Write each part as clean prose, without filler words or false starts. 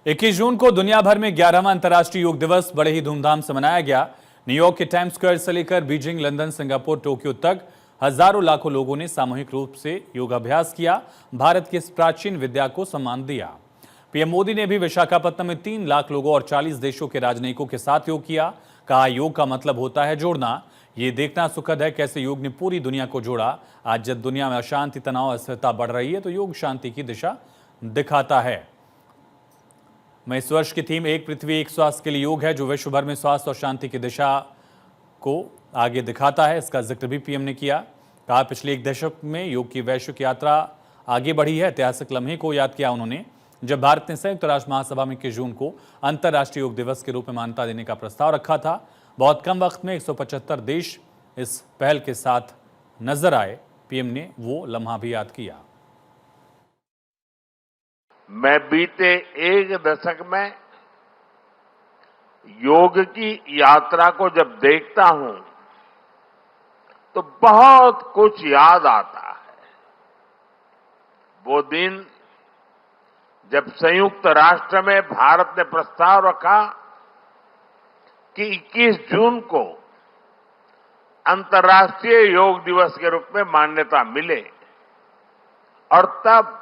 21 जून को दुनिया भर में 11वां अंतर्राष्ट्रीय योग दिवस बड़े ही धूमधाम से मनाया गया। न्यूयॉर्क के टाइम्स स्क्वायर से लेकर बीजिंग, लंदन, सिंगापुर, टोक्यो तक हजारों लाखों लोगों ने सामूहिक रूप से योगाभ्यास किया। भारत की इस प्राचीन विद्या को सम्मान दिया। पीएम मोदी ने भी विशाखापत्तनम में 3 लाख लोगों और 40 देशों के राजनयिकों के साथ योग किया। कहा, योग का मतलब होता है जोड़ना। ये देखना सुखद है कैसे योग ने पूरी दुनिया को जोड़ा। आज जब दुनिया में अशांति, तनाव, अस्थिरता बढ़ रही है तो योग शांति की दिशा दिखाता है। मैं इस वर्ष की थीम एक पृथ्वी एक स्वास्थ्य के लिए योग है, जो विश्व भर में स्वास्थ्य और शांति की दिशा को आगे दिखाता है। इसका जिक्र भी पीएम ने किया। कहा, पिछले 1 दशक में योग की वैश्विक यात्रा आगे बढ़ी है। ऐतिहासिक लम्हे को याद किया उन्होंने जब भारत ने संयुक्त राष्ट्र महासभा में 21 जून को अंतर्राष्ट्रीय योग दिवस के रूप में मान्यता देने का प्रस्ताव रखा था। बहुत कम वक्त में 175 देश इस पहल के साथ नजर आए। पीएम ने वो लम्हा भी याद किया। मैं बीते 1 दशक में योग की यात्रा को जब देखता हूं तो बहुत कुछ याद आता है। वो दिन जब संयुक्त राष्ट्र में भारत ने प्रस्ताव रखा कि 21 जून को अंतर्राष्ट्रीय योग दिवस के रूप में मान्यता मिले, और तब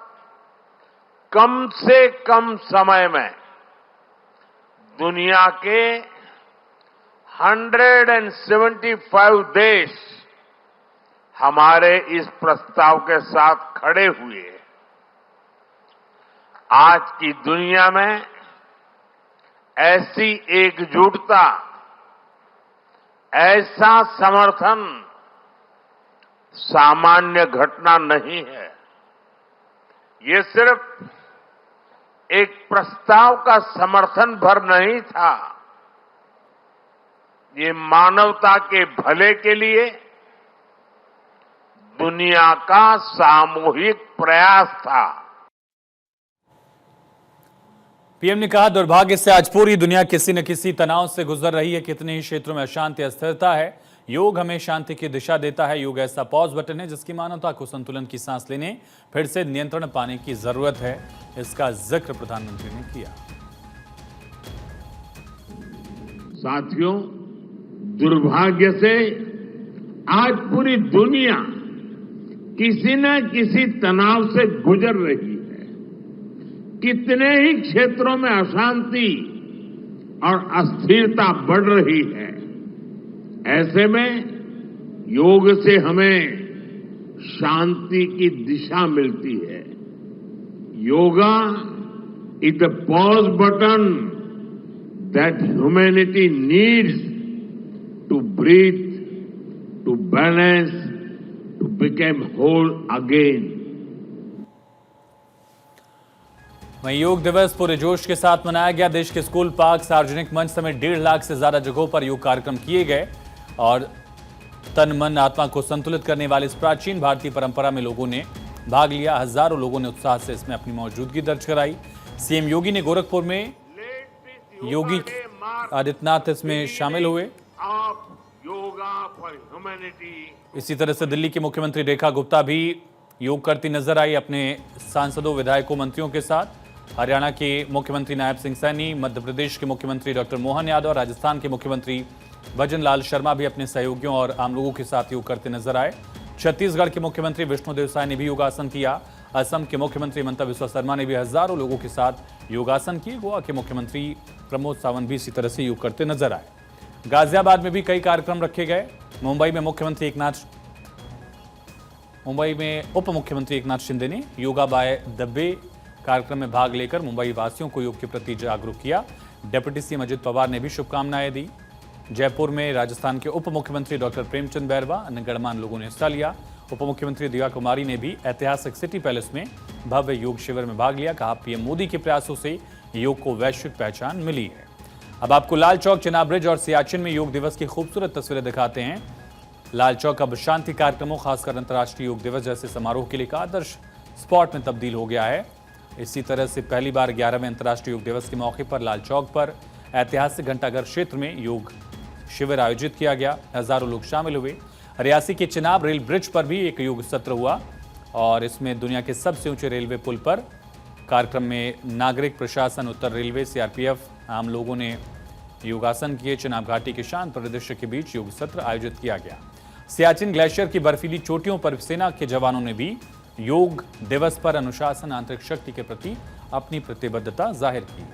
कम से कम समय में दुनिया के 175 देश हमारे इस प्रस्ताव के साथ खड़े हुए। आज की दुनिया में ऐसी एकजुटता, ऐसा समर्थन सामान्य घटना नहीं है। ये सिर्फ एक प्रस्ताव का समर्थन भर नहीं था, ये मानवता के भले के लिए दुनिया का सामूहिक प्रयास था। पीएम ने कहा, दुर्भाग्य से आज पूरी दुनिया किसी न किसी तनाव से गुजर रही है। कितने ही क्षेत्रों में अशांति, अस्थिरता है। योग हमें शांति की दिशा देता है। योग ऐसा पॉज बटन है जिसकी मानवता को संतुलन की सांस लेने, फिर से नियंत्रण पाने की जरूरत है। इसका जिक्र प्रधानमंत्री ने किया। साथियों, दुर्भाग्य से आज पूरी दुनिया किसी न किसी तनाव से गुजर रही है। कितने ही क्षेत्रों में अशांति और अस्थिरता बढ़ रही है। ऐसे में योग से हमें शांति की दिशा मिलती है। Yoga is the pause button that humanity needs to breathe, to balance, to become whole again. वहीं योग दिवस पूरे जोश के साथ मनाया गया। देश के स्कूल, पार्क, सार्वजनिक मंच समेत 1.5 लाख से ज्यादा जगहों पर योग कार्यक्रम किए गए और तन, मन, आत्मा को संतुलित करने वाली इस प्राचीन भारतीय परंपरा में लोगों ने भाग लिया। हजारों लोगों ने उत्साह से इसमें अपनी मौजूदगी दर्ज कराई। सीएम योगी ने गोरखपुर में योगी आदित्यनाथ इसमें शामिल हुए। इसी तरह से दिल्ली की मुख्यमंत्री रेखा गुप्ता भी योग करती नजर आई अपने सांसदों, विधायकों, मंत्रियों के साथ। हरियाणा के मुख्यमंत्री नायब सिंह सैनी, मध्य प्रदेश के मुख्यमंत्री डॉक्टर मोहन यादव, राजस्थान के मुख्यमंत्री भजन लाल शर्मा भी अपने सहयोगियों और आम लोगों के साथ योग करते नजर आए। छत्तीसगढ़ के मुख्यमंत्री विष्णुदेव साय ने भी योगासन किया। असम के मुख्यमंत्री हिमंता बिस्वा शर्मा ने भी हजारों लोगों के साथ योगासन किए। गोवा के मुख्यमंत्री प्रमोद सावंत भी इसी तरह से योग करते नजर आए। गाजियाबाद में भी कई कार्यक्रम रखे गए। मुंबई में उप मुख्यमंत्री एकनाथ शिंदे ने योगा बाय द बे कार्यक्रम में भाग लेकर मुंबई वासियों को योग के प्रति जागरूक किया। डिप्टी सीएम अजित पवार ने भी शुभकामनाएं दी। जयपुर में राजस्थान के उप मुख्यमंत्री डॉक्टर प्रेमचंद बैरवा, अन्य गणमान्य लोगों ने हिस्सा लिया। उप मुख्यमंत्री दिव्या कुमारी ने भी ऐतिहासिक सिटी पैलेस में भव्य योग शिविर में भाग लिया। कहा, पीएम मोदी के प्रयासों से योग को वैश्विक पहचान मिली है। अब आपको लाल चौक, चिनाब ब्रिज और सियाचिन में योग दिवस की खूबसूरत तस्वीरें दिखाते हैं। लाल चौक अब शांति कार्यक्रमों, खासकर अंतर्राष्ट्रीय योग दिवस जैसे समारोह के लिए एक आदर्श स्पॉट में तब्दील हो गया है। इसी तरह से पहली बार 11वें अंतर्राष्ट्रीय योग दिवस के मौके पर लाल चौक पर ऐतिहासिक घंटाघर क्षेत्र में योग शिविर आयोजित किया गया। हजारों लोग शामिल हुए। रियासी के चिनाब रेल ब्रिज पर भी एक योग सत्र हुआ और इसमें दुनिया के सबसे ऊंचे रेलवे पुल पर कार्यक्रम में नागरिक प्रशासन, उत्तर रेलवे, सीआरपीएफ, आम लोगों ने योगासन किए। चिनाब घाटी के शांत परिदृश्य के बीच योग सत्र आयोजित किया गया। सियाचिन ग्लेशियर की बर्फीली चोटियों पर सेना के जवानों ने भी योग दिवस पर अनुशासन, आंतरिक शक्ति के प्रति अपनी प्रतिबद्धता जाहिर की।